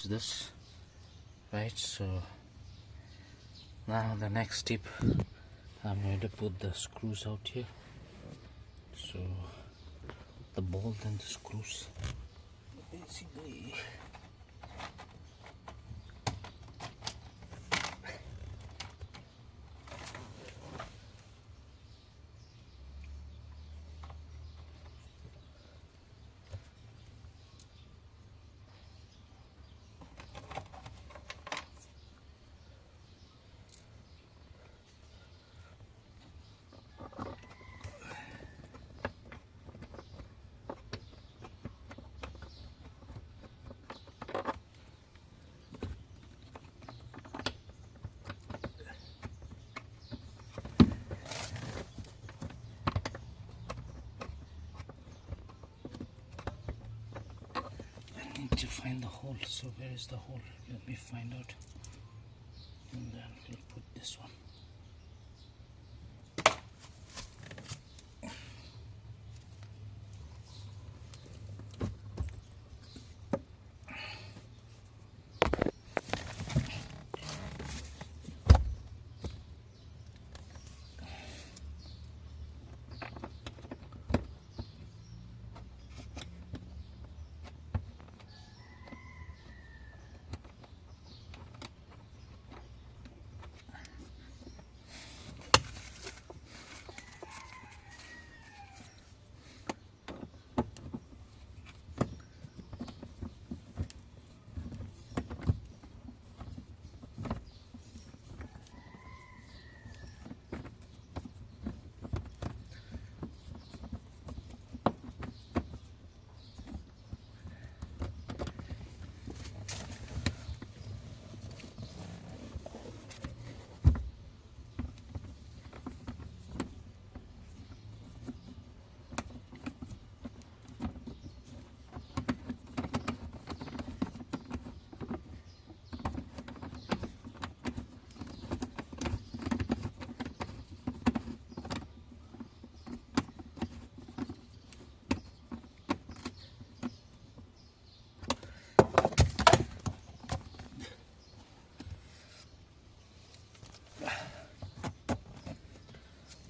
locks this, right? So now the next step, I'm going to put the screws out here. So the bolt and the screws, basically. To find the hole. So where is the hole? Let me find out, and then we'll put this one.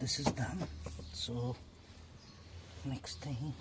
This is done. So next thing,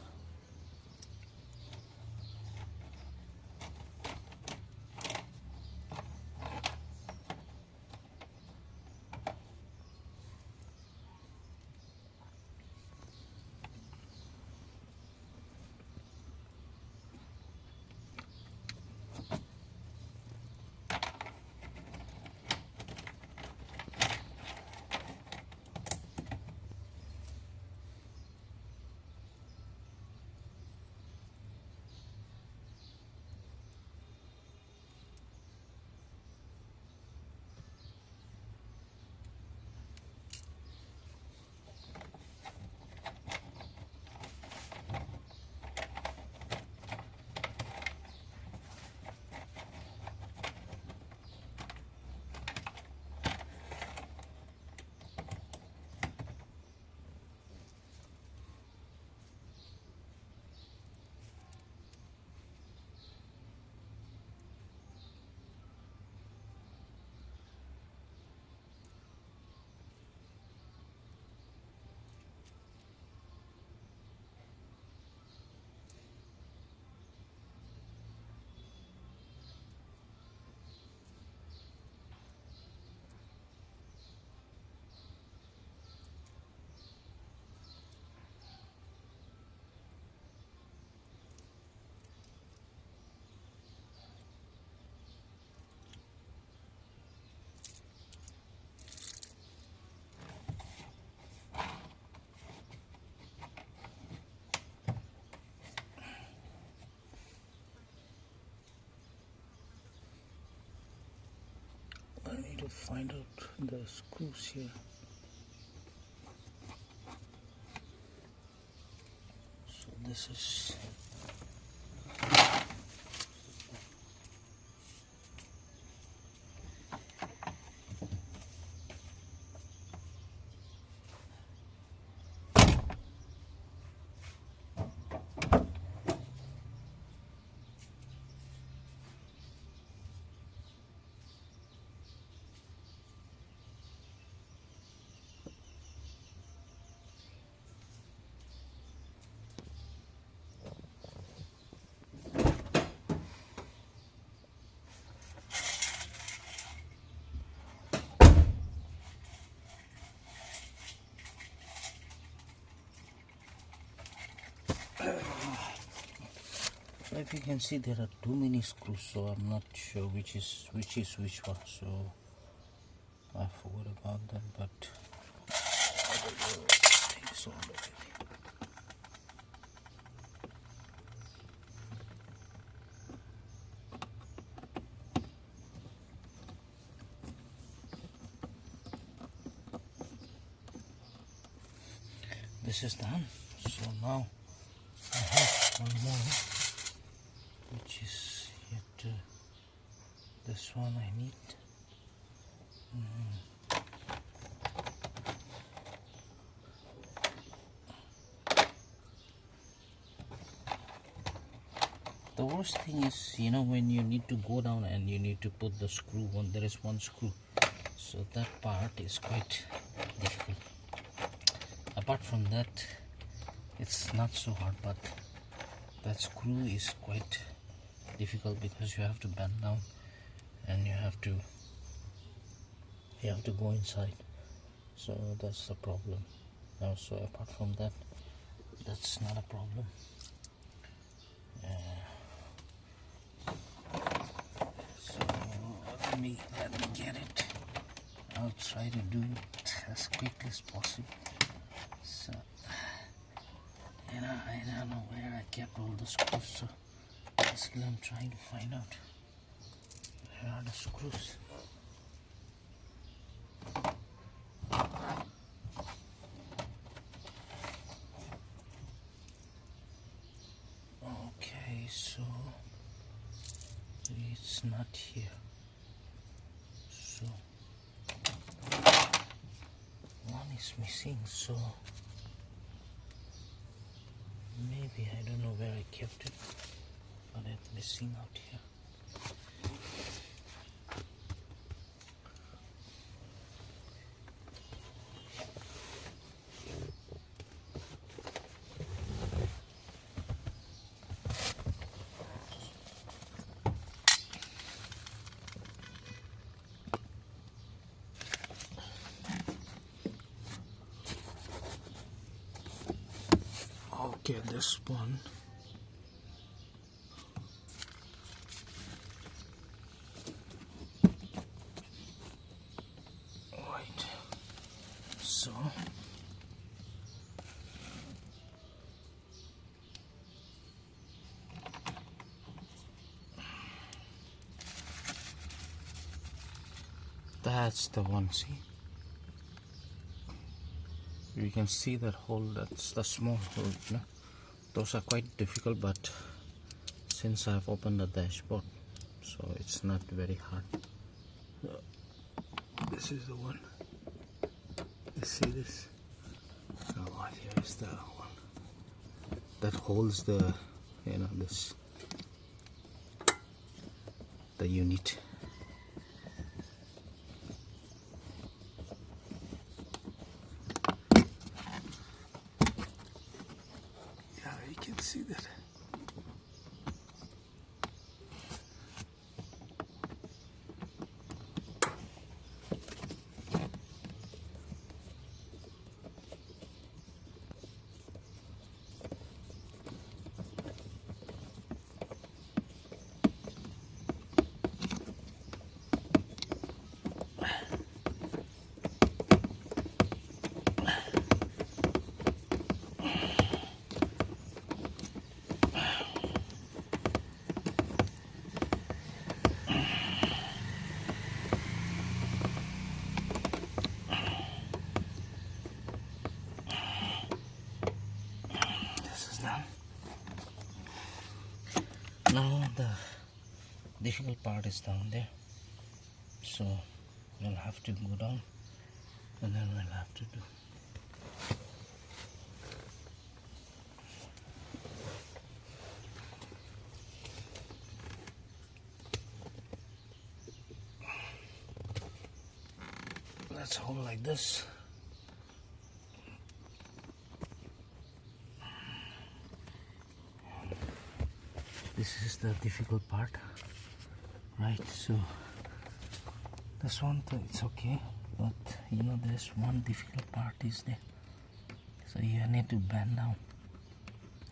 I need to find out the screws here. So this is if you can see, there are too many screws, so I'm not sure which is which one, so I forgot about that, but I think so. This is done, so now I have one more, which is yet this one I need. The worst thing is, you know, when you need to go down and you need to put the screw on, there is one screw, so that part is quite difficult. Apart from that, it's not so hard, but that screw is quite difficult because you have to bend down and you have to go inside, so that's the problem. So apart from that, that's not a problem. So let me get it. I'll try to do it as quickly as possible. So, and I don't know where I kept all the screws, so basically I'm trying to find out where are the screws. Okay, so it's not here. So one is missing, so maybe I don't know where I kept it, but it's missing out here. Okay, this one. Right. So that's the one, see? You can see that hole, that's the small hole, you know? Those are quite difficult, but since I've opened the dashboard, so it's not very hard. So, this is the one. You see this? Oh, here is the one that holds the, you know, this, the unit. Yeah, you can see that. Now the difficult part is down there, so we'll have to go down and then we'll have to do. Let's hold like this. This is the difficult part, right? So this one, it's okay, but you know, there's one difficult part is there, so you need to bend down,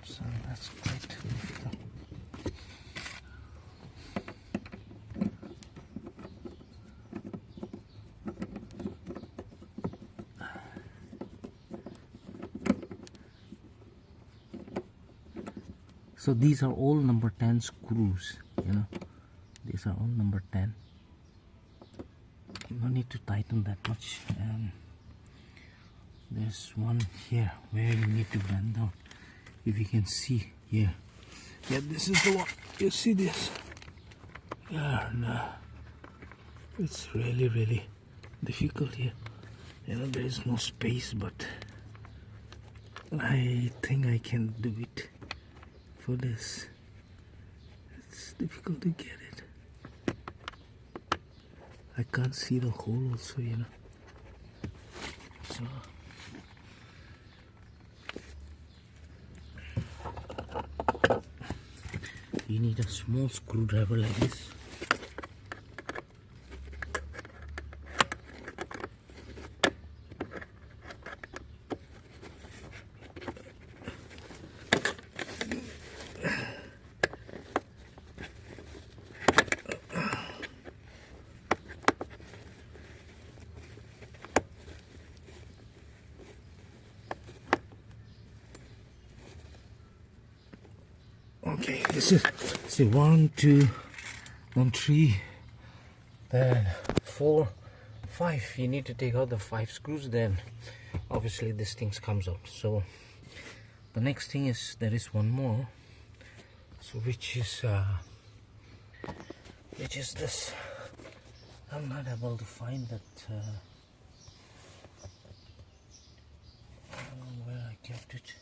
so that's quite difficult. So these are all number 10 screws, you know, these are all number 10. You don't need to tighten that much. And there's one here where you need to bend down. If you can see here, yeah, this is the one. You see this? Yeah, no, it's really difficult here. You know, there is no space, but I think I can do it for this. It's difficult to get it. I can't see the hole also, you know. So you need a small screwdriver like this. Okay, this is, see, 1, 2, then 3, then 4, 5. You need to take out the 5 screws, then obviously this thing comes out. So the next thing is, there is one more, so which is this. I'm not able to find that where I kept it.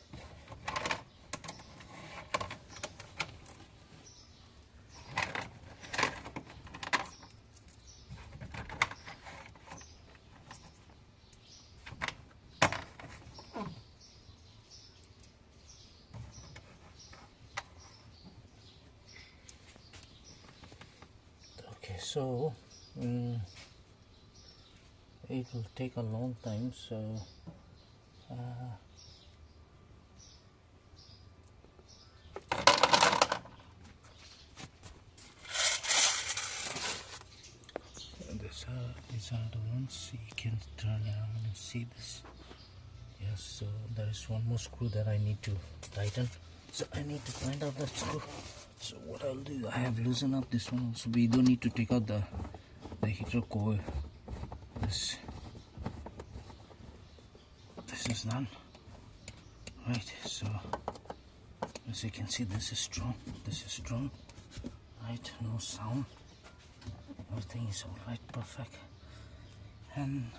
So it will take a long time, so these are the ones. You can turn around and see this. Yes, so there is one more screw that I need to tighten, so I need to find out that screw. So what I'll do, I have loosened up this one also. We don't need to take out the heater coil. This is done. Right, so as you can see, this is strong. This is strong. Right, no sound. Everything is alright, perfect. And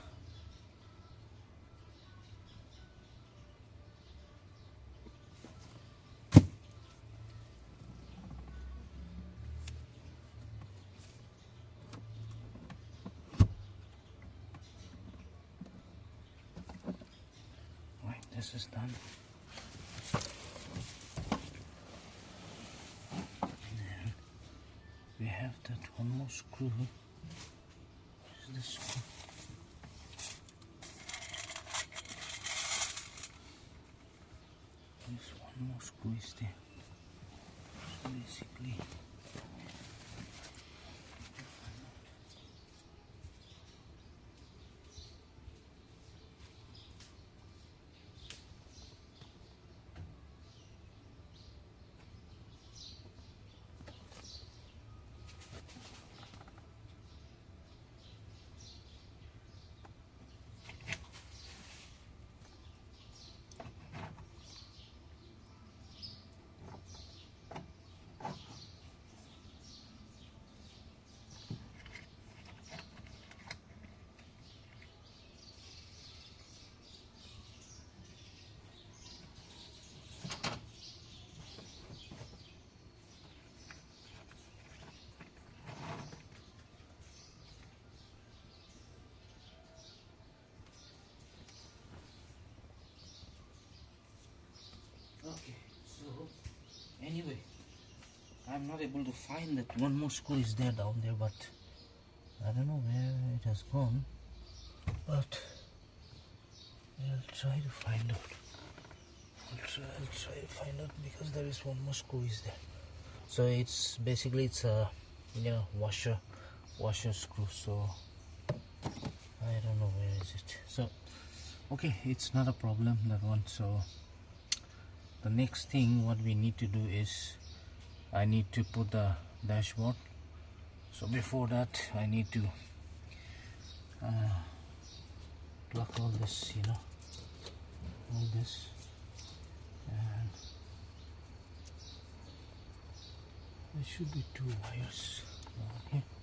this is done. Then we have that one more screw. Where's the screw? There's one more screw is there. So basically, okay, so anyway, I'm not able to find that one more screw is there down there, but I don't know where it has gone, but I'll try to find out. I'll try to find out, because there is one more screw is there. So it's basically, it's a, you know, washer screw, so I don't know where is it. So okay, it's not a problem, that one. So the next thing what we need to do is I need to put the dashboard. So before that I need to plug all this, all this, and there should be 2 wires over here.